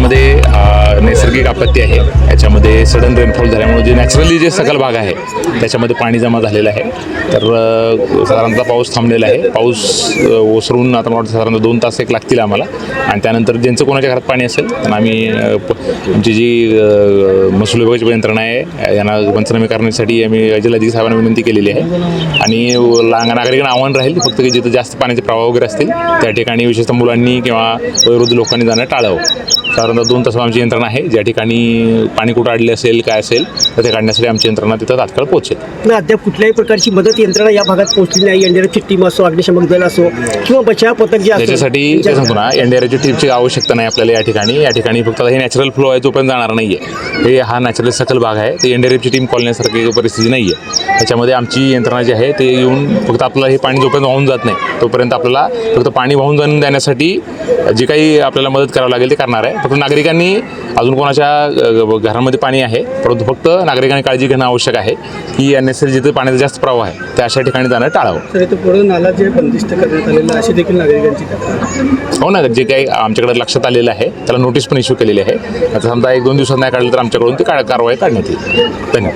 याच्यामध्ये नैसर्गिक आपत्ती आहे. याच्यामध्ये सडन रेनफॉल झाल्यामुळे जे नॅचरली जे सकल भाग आहे त्याच्यामध्ये पाणी जमा झालेलं आहे. तर साधारणतः पाऊस थांबलेला आहे. पाऊस ओसरून आता मला वाटतं साधारणतः 2 तास एक लागतील आम्हाला. आणि त्यानंतर ज्यांचं कोणाच्या घरात पाणी असेल तर आम्ही आमची जी महसूल विभागाची यंत्रणा आहे यांना पंचनामे करण्यासाठी आम्ही जिल्हाधिकारी साहेबांना विनंती केलेली आहे. आणि नागरिकांना आव्हान राहील फक्त की जिथं जास्त पाण्याचे प्रवाह वगैरे असतील त्या ठिकाणी विशेषतः मुलांनी किंवा वयोवृद्ध लोकांनी जाणं टाळावं. साधारणतः 2 तास आमची यंत्रणा आहे. ज्या ठिकाणी पाणी कुठं अडले असेल काय असेल तर ते काढण्यासाठी आमची यंत्रणा तिथं तात्काळ पोहोचेल. अद्याप कुठल्याही प्रकारची मदत यंत्रणा या भागात पोहोचली नाही. एनडीआरएफची टीम असो, अग्निशमक दल असो किंवा बचाव पथक जे असो, त्याच्यासाठी ते सांगतो ना, एनडीआरएफची टीमची आवश्यकता नाही आपल्याला या ठिकाणी. या ठिकाणी फक्त हे नॅचरल फ्लो आहे तोपर्यंत जाणार नाही आहे. हा नॅचरल सकल भाग आहे. ते एनडीआरएफची टीम कॉलण्यासारखी परिस्थिती नाही आहे. त्याच्यामध्ये आमची यंत्रणा जी आहे ते येऊन फक्त आपल्याला हे पाणी जोपर्यंत वाहून जात नाही तोपर्यंत आपल्याला फक्त पाणी वाहून जाऊन देण्यासाठी जी काही आपल्याला मदत करावी लागेल ते करणार आहे. फक्त नागरिकांनी अजून कोणाच्या घरामध्ये पाणी आहे परंतु फक्त नागरिकांनी काळजी घेणं आवश्यक आहे की अननेसेसरी जिथे पाण्याचा जास्त प्रवाह आहे त्या अशा ठिकाणी जाणं टाळावं. तर इथं पुढे नाला जे बंदिस्त करण्यात आलेलं अशी देखील नागरिकांची तक्रार. हो ना, जे काही आमच्याकडे लक्षात आलेलं आहे त्याला नोटीस पण इश्यू केलेली आहे. आता समजा 1-2 दिवसात नाही काढलं तर आमच्याकडून ती कारवाई काढण्यात येईल. धन्यवाद.